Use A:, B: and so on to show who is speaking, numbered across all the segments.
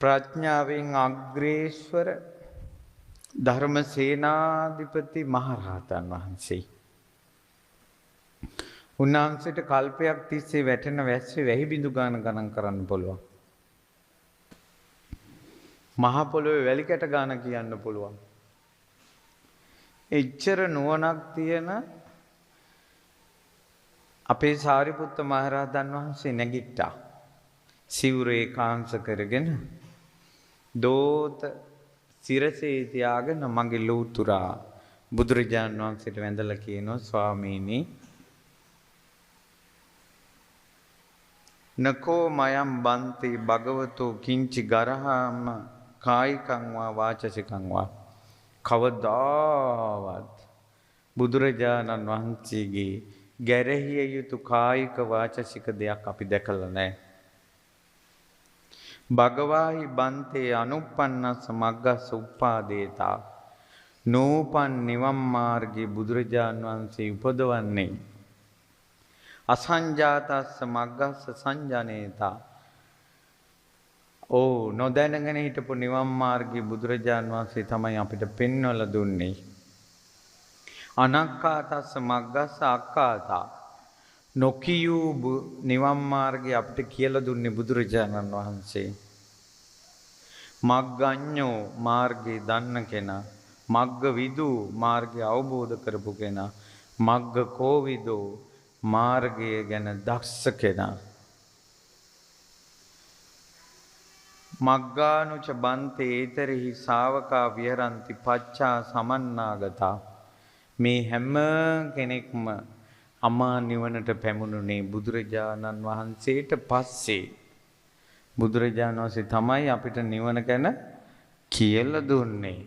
A: ප්‍රඥාවෙන් අග්‍රේශ්වර ධර්මසේනාධිපති මහරහතන් වහන්සේ. උන්වහන්සේට කල්පයක් තිස්සේ වැටෙන වැස්සේ වැහි බිඳු ගණන් කරන්න පුළුවන්. මහ පොළොවේ වැලි කැට ගාන කියන්න පුළුවන්. එච්චර නුවණක් තියෙන අපේ සාරිපුත්ත මහරහතන් වහන්සේ නැගිට්ටා. සිවුර ඒකාංශ කරගෙන දෝත සිරසේ තියාගෙන මගේ ලෝතුරා බුදුරජාණන් වහන්සේට වැඳලා කියනවා ස්වාමීනි නකෝ මයම් බන්ති භගවතෝ කිංචි ගරහාම කායිකං වා වාචසිකං වා කවදාවත් බුදුරජාණන් වහන්සේගේ ගැරහිය යුතු කායික වාචසික දෙයක් අපි දැකලා නැහැ. භගවාහි බන්තේ අනුප්පන්නස්ස මග්ගස්ස උප්පාදේතා නෝපන් නිවන් මාර්ගයේ බුදුරජාණන් වහන්සේ උපදවන්නේ අසංජාතස්ස මග්ගස්ස සංජනේතා නොදැනගෙන හිටපු නිවන් මාර්ගයේ බුදුරජාණන් වහන්සේ තමයි අපිට පෙන්වලා දුන්නේ. අනක්ඛාතස්ස මග්ගස්ස අක්ඛාතා නොකියූ නිවන් මාර්ගය අපිට කියලා දුන්නේ බුදුරජාණන් වහන්සේ. මග්ගඤ්ඤෝ මාර්ගය දන්න කෙනා, මග්ග විදු මාර්ගය අවබෝධ කරපු කෙනා, මග්ග කෝවිදෝ මාර්ගය ගැන දක්ෂ කෙනා. මග්ගානුච බන්තේ ඒතරෙහි ශාවකා විහරಂತಿ පච්චා සමන්නාගතා. මේ හැම කෙනෙක්ම අමා නිවනට පැමුණුනේ බුදුරජාණන් වහන්සේට පස්සේ. බුදුරජාණන් වහන්සේ තමයි අපිට නිවන ගැන කියලා දුන්නේ.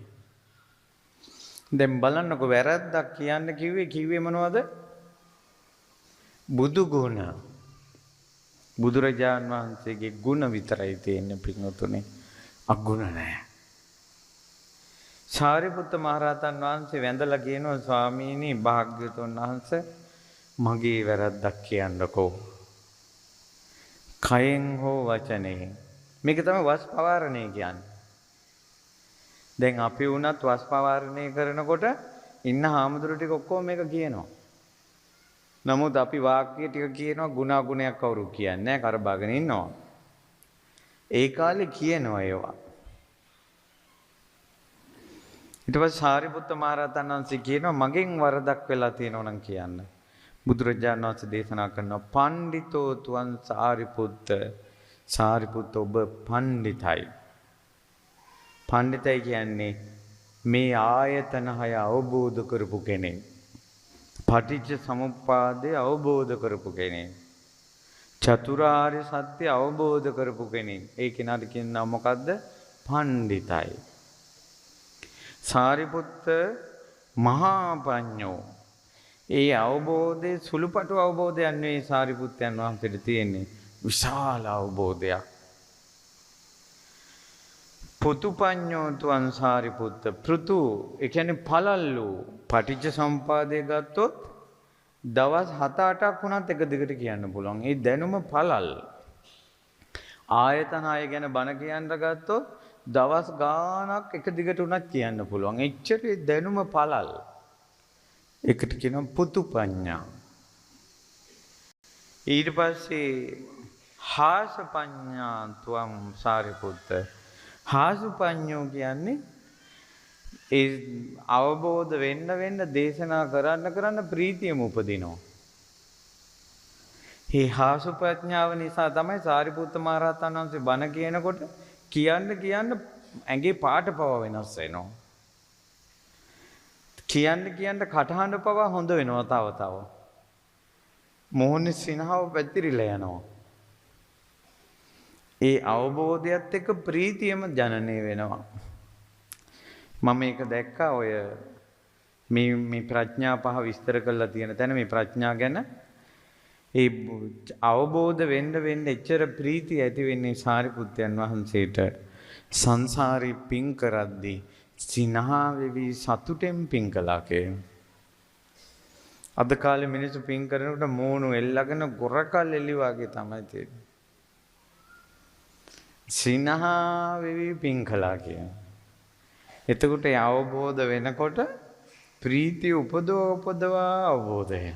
A: දැන් බලන්නකො වැරද්දක් කියන්න කිව්වේ මොනවද? බුදු ගුණ. බුදුරජාණන් වහන්සේගේ ගුණ විතරයි තියෙන්නේ පිටුතුනේ. අගුණ නැහැ. සාරිපුත්ත මහරහතන් වහන්සේ වැඳලා කියනවා ස්වාමීනි භාග්‍යවතුන් වහන්සේ මගේ වැරද්දක් කියන්නකෝ. කයෙන් හෝ වචනයෙන්. මේක තමයි වස් පවාරණය කියන්නේ. දැන් අපි වුණත් වස් පවාරණය කරනකොට ඉන්න හාමුදුරු ටික ඔක්කොම මේක කියනවා. නමුත් අපි වාක්‍ය ටික කියනවා ගුණාගුණයක් කවුරු කියන්නේ නැහැ කරබාගෙන ඉන්නවා. ඒ කාලේ කියනවා ඒවා. ඊට පස්සේ සාරිපුත්ත මහරහතන් වහන්සේ කියනවා මගෙන් වරදක් වෙලා තියෙනවා නම් කියන්න. බුදුරජාණන් වහන්සේ දේශනා කරනවා පණ්ඩිතෝ තුවන් සාරිපුත්ත. සාරිපුත්ත ඔබ පණ්ඩිතයි. පණ්ඩිතයි කියන්නේ මේ ආයතන හය අවබෝධ කරපු කෙනෙක්. පටිච්ච සමුප්පාදය අවබෝධ කරපු කෙනෙක්. චතුරාර්ය සත්‍ය අවබෝධ කරපු කෙනෙක්. ඒ කෙනාට කියනවා මොකද්ද? පණ්ඩිතයි. සාරිපුත්ත මහා පඤ්ඤෝ. ඒ අවබෝධයේ සුළුපටු අවබෝධයක් නෙවෙයි සාරිපුත්තයන් වහන්සේට තියෙන්නේ. විශාල අවබෝධයක්. පුතුපඤ්ඤෝ තුන් සාරිපුත්ත. පෘතු ඒ කියන්නේ පළල් වූ පටිච්ච සම්පාදය ගත්තොත් දවස් 7-8ක් වුණත් එක දිගට කියන්න පුළුවන්. ඒ දැනුම පළල්. ආයතන 6 ගැන බණ කියන්න ගත්තොත් දවස් ගාණක් එක දිගට උනත් කියන්න පුළුවන්. එච්චර දැනුම පළල්. ඒකට කියනවා පුතුපඤ්ඤා. ඊට පස්සේ හාසපඤ්ඤා තුම් සාරිපුත්ත. හාසුපඤ්ඤෝ කියන්නේ ඒ අවබෝධ වෙන්න දේශනා කරන්න ප්‍රීතියම උපදිනවා. මේ හාසුපඤ්ඤාව නිසා තමයි සාරිපුත්ත මහ රහතන් වහන්සේ බණ කියනකොට කියන්න ඇඟේ පාට පව වෙනස් වෙනවා. කියන්න කටහඬ පව හොඳ වෙනවා තව. මොහොනේ සිනහව පැතිරිලා යනවා. ඒ අවබෝධයත් එක්ක ප්‍රීතියම ජනනය වෙනවා. මම ඒක දැක්කා ඔය මේ ප්‍රඥා පහ විස්තර කරලා තියෙන තැන මේ ප්‍රඥා ගැන ඒ අවබෝධ වෙන්න එච්චර ප්‍රීතිය ඇති වෙන්නේ සාරිපුත්තයන් වහන්සේට සංසාරේ පින් කරද්දී සිනහා වෙවි සතුටෙන් පින් කළා කියලා. අද කාලේ මිනිස්සු පින් කරනකොට මෝණු එල්ලගෙන ගොරකල් එලි වගේ තමයි තියෙන්නේ. සිනහා වෙවි පින් කළා කියන. එතකොට අවබෝධ වෙනකොට ප්‍රීතිය උපදවා අවබෝධය.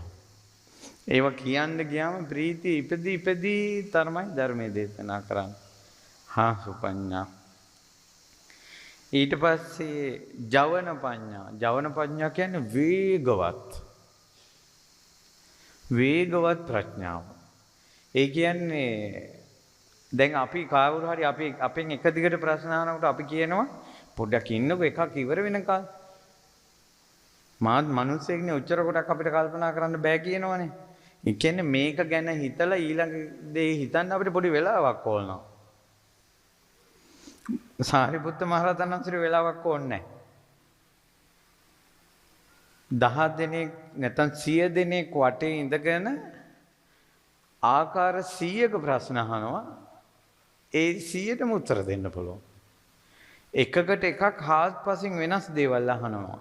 A: ඒවා කියන්න ගියාම ප්‍රීතිය ඉපදී තරමයි ධර්මයේ දේශනා කරන්නේ. හා සුපඤ්ඤා. ඊට පස්සේ ජවන පඤ්ඤා. ජවන පඤ්ඤා කියන්නේ වේගවත් ප්‍රඥාව. ඒ කියන්නේ දැන් අපි කවුරු හරි අපෙන් එක දිගට ප්‍රශ්න අහනකොට අපි කියනවා පොඩ්ඩක් ඉන්නකෝ එකක් ඉවර වෙනකල්. මාත් මිනිස්සෙක්නේ උච්චර කොටක් අපිට කල්පනා කරන්න බෑ කියනවනේ. ඒ කියන්නේ මේක ගැන හිතලා ඊළඟ දේ හිතන්න අපිට පොඩි වෙලාවක් ඕනවා. සාරිපුත්ත මහරහතන් වහන්සේට වෙලාවක් ඕනේ නැහැ. 10 දෙනෙක් නැත්නම් 100 දෙනෙක් වටේ ඉඳගෙන ආකාර 100ක ප්‍රශ්න අහනවා. ඒ 100ටම උත්තර දෙන්න පුළුවන්. එකකට එකක් හාත්පසින් වෙනස් දේවල් අහනවා.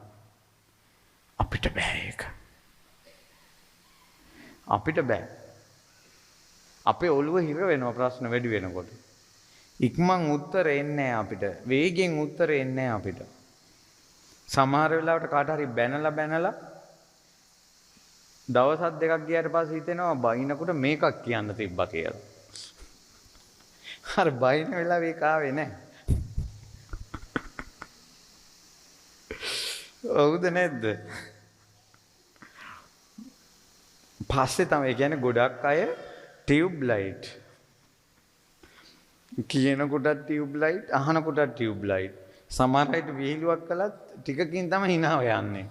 A: අපිට බෑ ඒක. අපිට බෑ. අපේ ඔළුව හිර වෙනවා ප්‍රශ්න වැඩි වෙනකොට. ඉක්මන් උත්තර එන්නේ අපිට. වේගෙන් උත්තර එන්නේ අපිට. සමහර වෙලාවට කාට හරි බැනලා දවස් දෙකක් ගියාට පස්සේ හිතෙනවා බයිනකොට මේකක් කියන්න තිබ්බා කියලා. අර බයින වෙලාව ඒක ආවේ නැහැ. ඔව්ද නැද්ද? පස්සේ තමයි කියන්නේ ගොඩක් අය ටියුබ් ලයිට් කියනකොටත් ටියුබ් ලයිට් අහනකොටත් ටියුබ් ලයිට්. සමහර අයට විහිළුවක් කළත් ටිකකින් තමයි hinaව යන්නේ.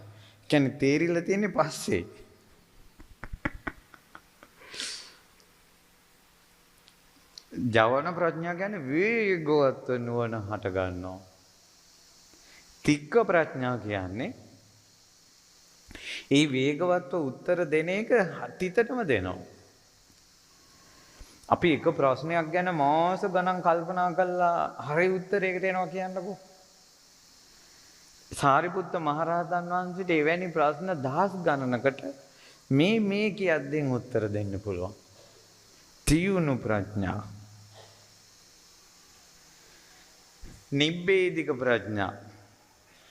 A: කියන්නේ තේරිලා තියෙන්නේ පස්සේ. ජවන ප්‍රඥා කියන්නේ වේගවත් නුවණ හට ගන්නවා. තික්ක ප්‍රඥා කියන්නේ ඒ වේගවත්ව උත්තර දෙන එක හිතටම දෙනවා. අපි එක ප්‍රශ්නයක් ගැන මාස ගණන් කල්පනා කළා හරි උත්තරයකට එනවා කියන්නකෝ. සාරිපුත්ත මහරහතන් වහන්සේට එවැනි ප්‍රශ්න දහස් ගණනකට මේ කියද්දෙන් උත්තර දෙන්න පුළුවන්. තියුණු ප්‍රඥා. නිබ්බේධික ප්‍රඥා.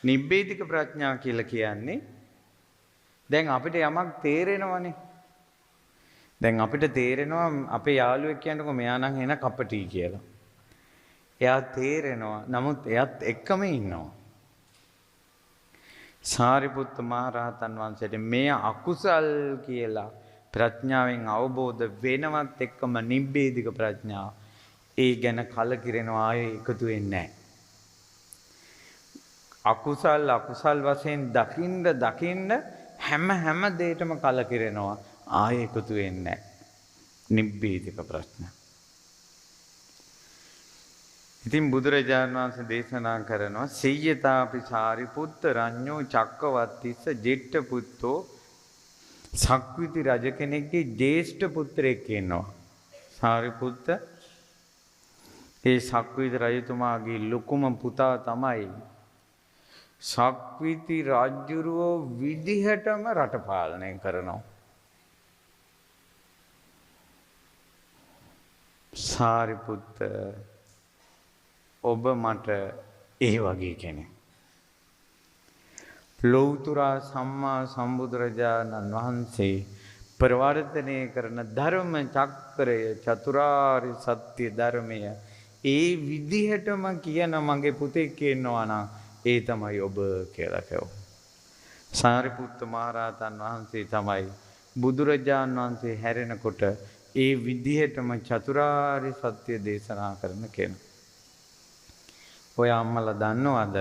A: නිබ්බේධික ප්‍රඥා කියලා කියන්නේ දැන් අපිට යමක් තේරෙනවනේ. දැන් අපිට තේරෙනවා අපේ යාළුවෙක් කියනකො මෙයා නම් එන කපටි කියලා. එයා තේරෙනවා. නමුත් එයාත් එක්කම ඉන්නවා. සාරිපුත්ත මහරහතන් වහන්සේට මේ අකුසල් කියලා ප්‍රඥාවෙන් අවබෝධ වෙනවත් එක්කම නිබ්බේධික ප්‍රඥාව. ඒ ගැන කලකිරෙනවා ආයේ එකතු වෙන්නේ නැහැ. අකුසල් වශයෙන් දකින්න හැම දෙයකම කලකිරෙනවා ආයේ එකතු වෙන්නේ නැහැ. නිබ්බේධික ප්‍රශ්න. ඉතින් බුදුරජාණන් වහන්සේ දේශනා කරනවා සීයතාපි සාරිපුත්ත රඤ්ඤෝ චක්කවත්තිස්ස ජෙට්ඨ පුත්තෝ සක්විති රජ කෙනෙක්ගේ ජේෂ්ඨ පුත්‍රයෙක් ඉන්නවා. සාරිපුත්ත ඒ සක්විති රජතුමාගේ ලොකුම පුතා තමයි සක්විති රජුරෝ විදිහටම රට පාලනය කරනවා. සාරිපුත්ත ඔබ මට ඒ වගේ කෙනෙක්. ලෞතර සම්මා සම්බුදුරජාණන් වහන්සේ ප්‍රවර්තනය කරන ධර්ම චක්‍රය චතුරාර්ය සත්‍ය ධර්මය ඒ විදිහටම කියන මගේ පුතෙක් ඉන්නවා නම් ඒ තමයි ඔබ කියලා කිව්වා. සාරිපුත්ත මහරහතන් වහන්සේ තමයි බුදුරජාණන් වහන්සේ හැරෙනකොට ඒ විදිහටම චතුරාර්ය සත්‍ය දේශනා කරන කෙනා. ඔය අම්මලා දන්නවද?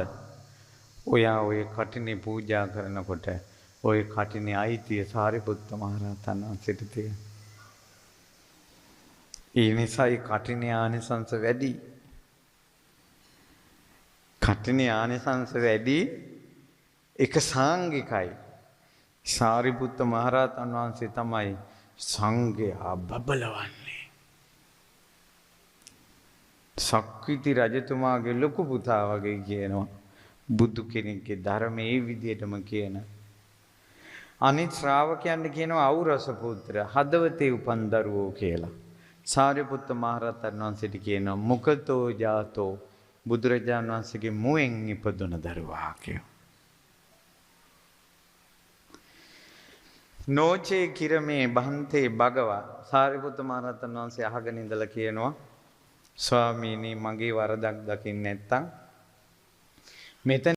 A: ඔයා ඔය කටිනේ පූජා කරනකොට ඔය කටිනේ අයිතිය සාරිපුත්ත මහරහතන් වහන්සේට තියෙනවා. ඒ නිසා ඒ කටිනේ ආනිසංස වැඩි. කටිනේ ආනිසංස වැඩි එක සාංගිකයි. සාරිපුත්ත මහරහතන් වහන්සේ තමයි සංඝයා බබලවන්නේ. සක්විති රජතුමාගේ ලොකු පුතා වගේ කියනවා. බුදු කෙනෙක්ගේ ධර්මයේ මේ විදිහටම කියන. අනිත් ශ්‍රාවකයන්ට කියනවා අවුරස පුත්‍ර හදවතේ උපන් දරුවෝ කියලා. සාරිපුත්ත මහරහතන් වහන්සේට කියනවා මුකතෝ ජාතෝ බුදුරජාණන් වහන්සේගේ මුවෙන් ඉපදුන දරුවා කියලා. නෝචේ කිරමේ බහන්තේ භගවා සාරිපුත්ත මහරහතන් වහන්සේ අහගෙන ඉඳලා කියනවා ස්වාමීනි මගේ වරදක් දකින්න නැත්තම් මෙතන